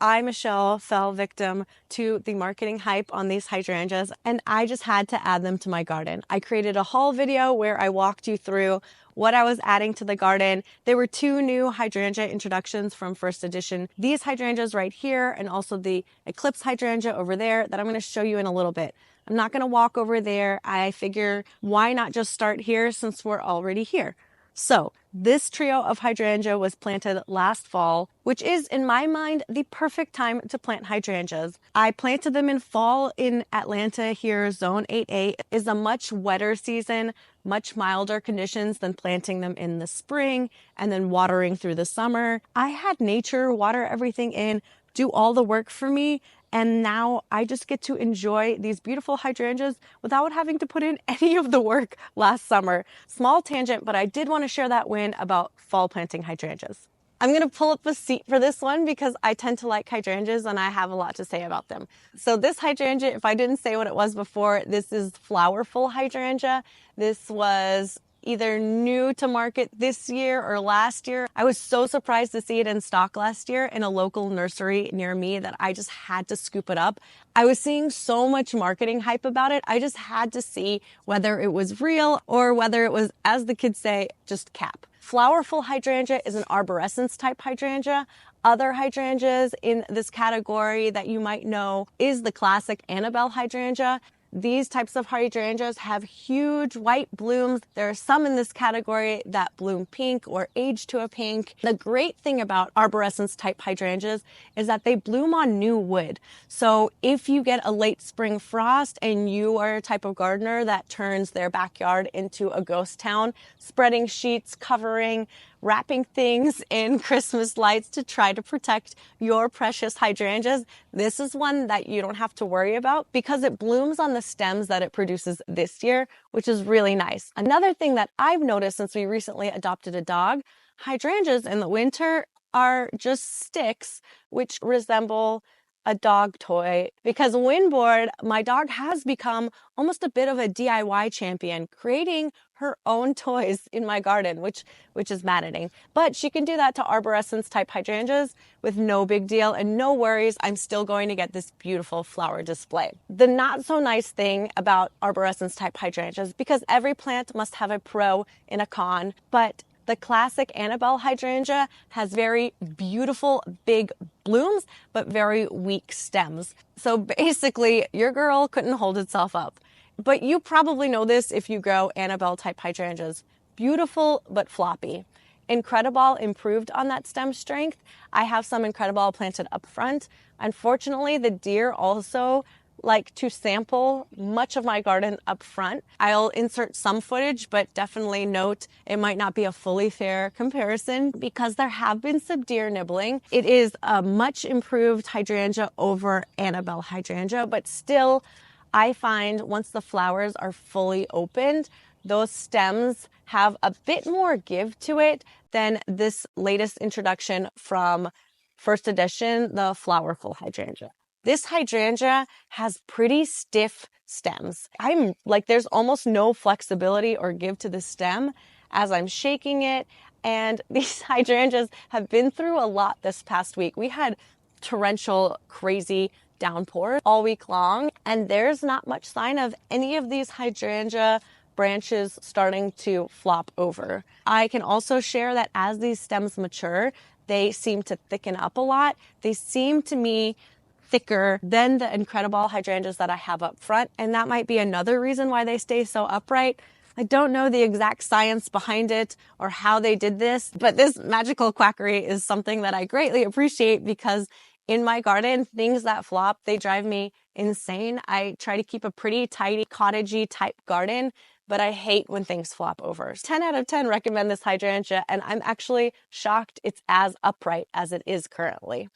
I, Michelle, fell victim to the marketing hype on these hydrangeas, and I just had to add them to my garden. I created a haul video where I walked you through what I was adding to the garden. There were 2 new hydrangea introductions from first edition. These hydrangeas right here, and also the Eclipse hydrangea over there that I'm going to show you in a little bit. I'm not going to walk over there. I figure why not just start here since we're already here. So this trio of hydrangea was planted last fall, which is, in my mind, the perfect time to plant hydrangeas. I planted them in fall in Atlanta here. Zone 8A is a much wetter season, much milder conditions than planting them in the spring and then watering through the summer. I had nature water everything in, do all the work for me, and now I just get to enjoy these beautiful hydrangeas without having to put in any of the work last summer. Small tangent, but I did want to share that win about fall planting hydrangeas. I'm going to pull up a seat for this one because I tend to like hydrangeas and I have a lot to say about them. So this hydrangea, if I didn't say what it was before, this is Flowerful hydrangea. This was either new to market this year or last year. I was so surprised to see it in stock last year in a local nursery near me that I just had to scoop it up. I was seeing so much marketing hype about it. I just had to see whether it was real or whether it was, as the kids say, just cap. Flowerful hydrangea is an arborescens type hydrangea. Other hydrangeas in this category that you might know is the classic Annabelle hydrangea. These types of hydrangeas have huge white blooms. There are some in this category that bloom pink or age to a pink. The great thing about arborescens type hydrangeas is that they bloom on new wood. So if you get a late spring frost and you are a type of gardener that turns their backyard into a ghost town, spreading sheets, covering, wrapping things in Christmas lights to try to protect your precious hydrangeas, this is one that you don't have to worry about because it blooms on the stems that it produces this year, which is really nice. Another thing that I've noticed since we recently adopted a dog, hydrangeas in the winter are just sticks which resemble a dog toy because Winboard, my dog, has become almost a bit of a DIY champion, creating her own toys in my garden, which is maddening. But she can do that to arborescens type hydrangeas with no big deal and no worries. I'm still going to get this beautiful flower display. The not so nice thing about arborescens type hydrangeas, because every plant must have a pro and a con, but the classic Annabelle hydrangea has very beautiful big blooms, but very weak stems. So basically, your girl couldn't hold itself up. But you probably know this if you grow Annabelle type hydrangeas. Beautiful, but floppy. Incrediball improved on that stem strength. I have some Incrediball planted up front. Unfortunately, the deer also like to sample much of my garden up front. I'll insert some footage, but definitely note it might not be a fully fair comparison because there have been some deer nibbling. It is a much improved hydrangea over Annabelle hydrangea, but still I find once the flowers are fully opened, those stems have a bit more give to it than this latest introduction from first edition, the Flowerful hydrangea. This hydrangea has pretty stiff stems. I'm like, there's almost no flexibility or give to the stem as I'm shaking it. And these hydrangeas have been through a lot this past week. We had torrential, crazy downpour all week long, and there's not much sign of any of these hydrangea branches starting to flop over. I can also share that as these stems mature, they seem to thicken up a lot. They seem to me thicker than the Incrediball hydrangeas that I have up front, and that might be another reason why they stay so upright. I don't know the exact science behind it or how they did this, but this magical quackery is something that I greatly appreciate because in my garden, things that flop, they drive me insane. I try to keep a pretty tidy, cottagey type garden, but I hate when things flop over. 10 out of 10 recommend this hydrangea, and I'm actually shocked it's as upright as it is currently.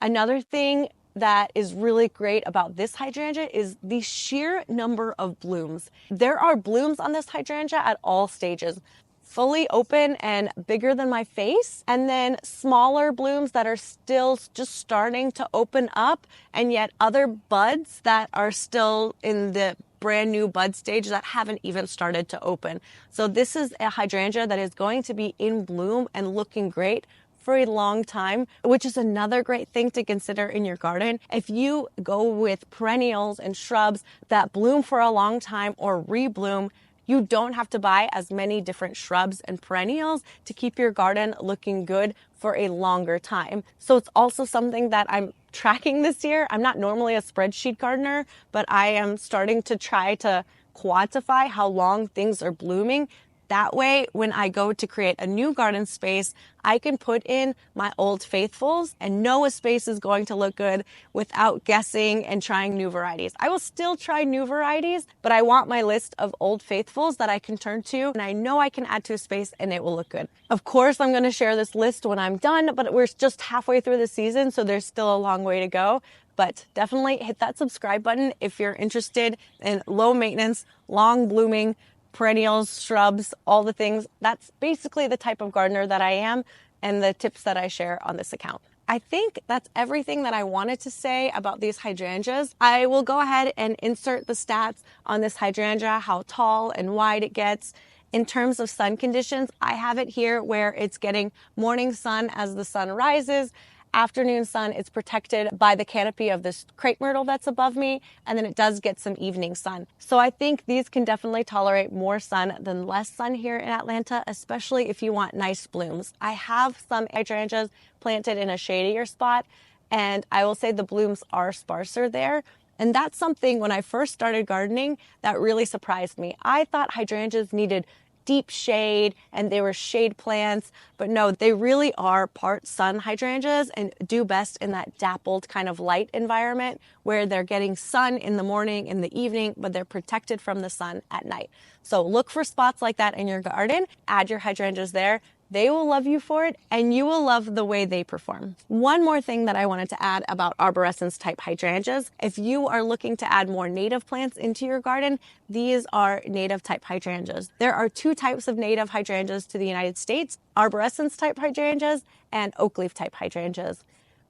Another thing that is really great about this hydrangea is the sheer number of blooms. There are blooms on this hydrangea at all stages. Fully open and bigger than my face, and then smaller blooms that are still just starting to open up, and yet other buds that are still in the brand new bud stage that haven't even started to open. So this is a hydrangea that is going to be in bloom and looking great for a long time, which is another great thing to consider in your garden. If you go with perennials and shrubs that bloom for a long time or rebloom, you don't have to buy as many different shrubs and perennials to keep your garden looking good for a longer time. So it's also something that I'm tracking this year. I'm not normally a spreadsheet gardener, but I am starting to try to quantify how long things are blooming. That way, when I go to create a new garden space, I can put in my old faithfuls and know a space is going to look good without guessing and trying new varieties. I will still try new varieties, but I want my list of old faithfuls that I can turn to and I know I can add to a space and it will look good. Of course, I'm going to share this list when I'm done, but we're just halfway through the season, so there's still a long way to go. But definitely hit that subscribe button if you're interested in low maintenance, long blooming perennials, shrubs, all the things. That's basically the type of gardener that I am and the tips that I share on this account. I think that's everything that I wanted to say about these hydrangeas. I will go ahead and insert the stats on this hydrangea, how tall and wide it gets. In terms of sun conditions, I have it here where it's getting morning sun as the sun rises. Afternoon sun, it's protected by the canopy of this crepe myrtle that's above me, and then it does get some evening sun. So I think these can definitely tolerate more sun than less sun here in Atlanta, especially if you want nice blooms. I have some hydrangeas planted in a shadier spot, and I will say the blooms are sparser there. And that's something when I first started gardening that really surprised me. I thought hydrangeas needed deep shade and they were shade plants, but no, they really are part sun hydrangeas and do best in that dappled kind of light environment where they're getting sun in the morning, in the evening, but they're protected from the sun at night. So look for spots like that in your garden, add your hydrangeas there. They will love you for it and you will love the way they perform. One more thing that I wanted to add about arborescens type hydrangeas. If you are looking to add more native plants into your garden, these are native type hydrangeas. There are two types of native hydrangeas to the United States, arborescens type hydrangeas and oak leaf type hydrangeas.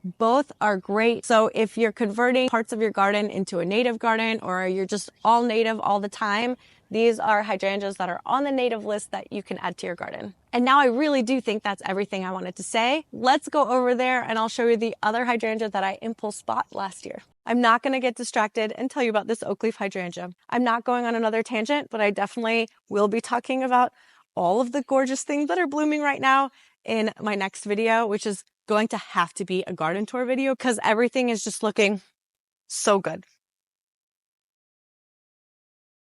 Both are great. So if you're converting parts of your garden into a native garden or you're just all native all the time, these are hydrangeas that are on the native list that you can add to your garden. And now I really do think that's everything I wanted to say. Let's go over there and I'll show you the other hydrangea that I impulse bought last year. I'm not going to get distracted and tell you about this oak leaf hydrangea. I'm not going on another tangent, but I definitely will be talking about all of the gorgeous things that are blooming right now in my next video, which is going to have to be a garden tour video because everything is just looking so good.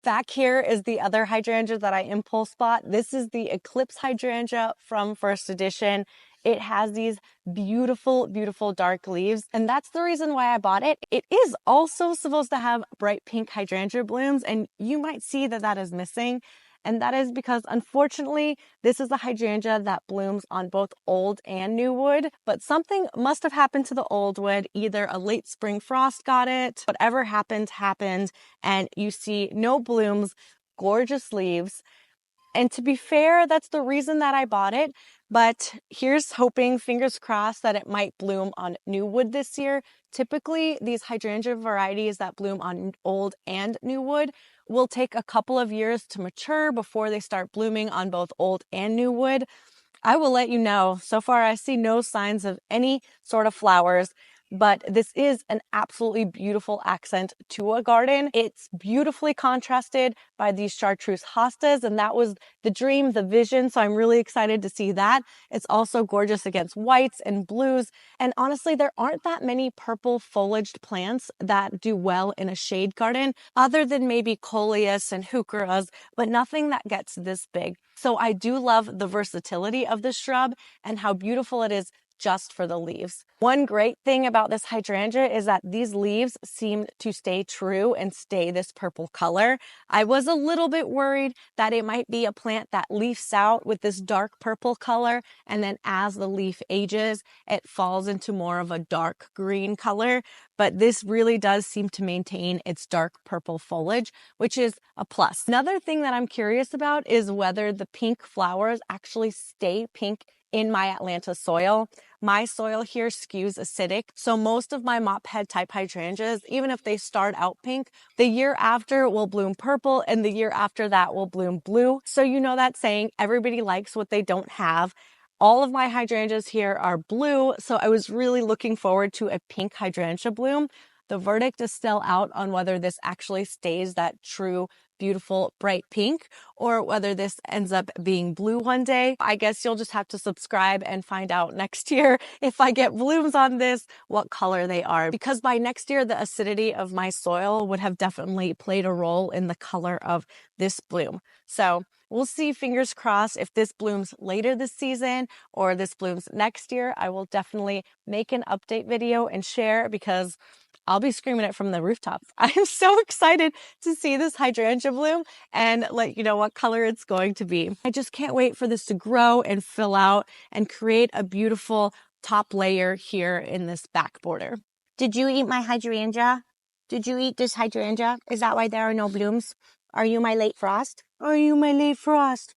Back here is the other hydrangea that I impulse bought. This is the Eclipse Hydrangea from First Edition. It has these beautiful, beautiful dark leaves, and that's the reason why I bought it. It is also supposed to have bright pink hydrangea blooms, and you might see that that is missing. And that is because, unfortunately, this is a hydrangea that blooms on both old and new wood, but something must have happened to the old wood. Either a late spring frost got it, whatever happened, and you see no blooms, gorgeous leaves. And to be fair, that's the reason that I bought it. But here's hoping, fingers crossed, that it might bloom on new wood this year. Typically, these hydrangea varieties that bloom on old and new wood will take a couple of years to mature before they start blooming on both old and new wood. I will let you know. So far, I see no signs of any sort of flowers, but this is an absolutely beautiful accent to a garden. It's beautifully contrasted by these chartreuse hostas, and that was the dream, the vision, so I'm really excited to see that. It's also gorgeous against whites and blues, and honestly, there aren't that many purple foliaged plants that do well in a shade garden, other than maybe coleus and heucheras, but nothing that gets this big. So I do love the versatility of this shrub and how beautiful it is just for the leaves. One great thing about this hydrangea is that these leaves seem to stay true and stay this purple color. I was a little bit worried that it might be a plant that leafs out with this dark purple color, and then as the leaf ages, it falls into more of a dark green color. But this really does seem to maintain its dark purple foliage, which is a plus. Another thing that I'm curious about is whether the pink flowers actually stay pink in my Atlanta soil. My soil here skews acidic, so most of my mop head type hydrangeas, even if they start out pink, the year after will bloom purple and the year after that will bloom blue. So you know that saying, everybody likes what they don't have. All of my hydrangeas here are blue, so I was really looking forward to a pink hydrangea bloom. The verdict is still out on whether this actually stays that true, beautiful, bright pink, or whether this ends up being blue one day. I guess you'll just have to subscribe and find out next year if I get blooms on this, what color they are. Because by next year, the acidity of my soil would have definitely played a role in the color of this bloom. So we'll see, fingers crossed, if this blooms later this season or this blooms next year. I will definitely make an update video and share, because I'll be screaming it from the rooftops. I am so excited to see this hydrangea bloom and let you know what color it's going to be. I just can't wait for this to grow and fill out and create a beautiful top layer here in this back border. Did you eat my hydrangea? Did you eat this hydrangea? Is that why there are no blooms? Are you my late frost? Are you my late frost?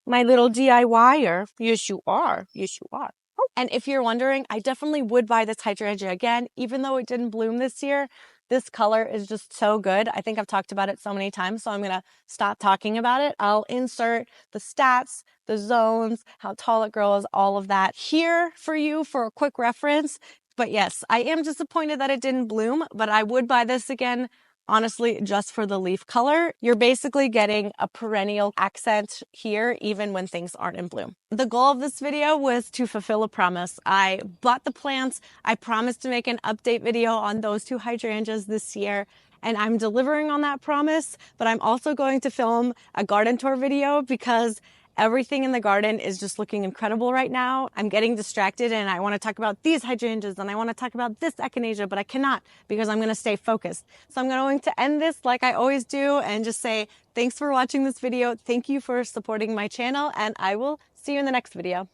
My little DIYer? Yes, you are. Yes, you are. Oh. And if you're wondering, I definitely would buy this hydrangea again, even though it didn't bloom this year. This color is just so good. I think I've talked about it so many times, so I'm going to stop talking about it. I'll insert the stats, the zones, how tall it grows, all of that here for you for a quick reference. But yes, I am disappointed that it didn't bloom, but I would buy this again. Honestly, just for the leaf color. You're basically getting a perennial accent here, even when things aren't in bloom. The goal of this video was to fulfill a promise. I bought the plants. I promised to make an update video on those 2 hydrangeas this year, and I'm delivering on that promise, but I'm also going to film a garden tour video because everything in the garden is just looking incredible right now. I'm getting distracted and I want to talk about these hydrangeas and I want to talk about this echinacea, but I cannot because I'm going to stay focused. So I'm going to end this like I always do and just say thanks for watching this video. Thank you for supporting my channel, and I will see you in the next video.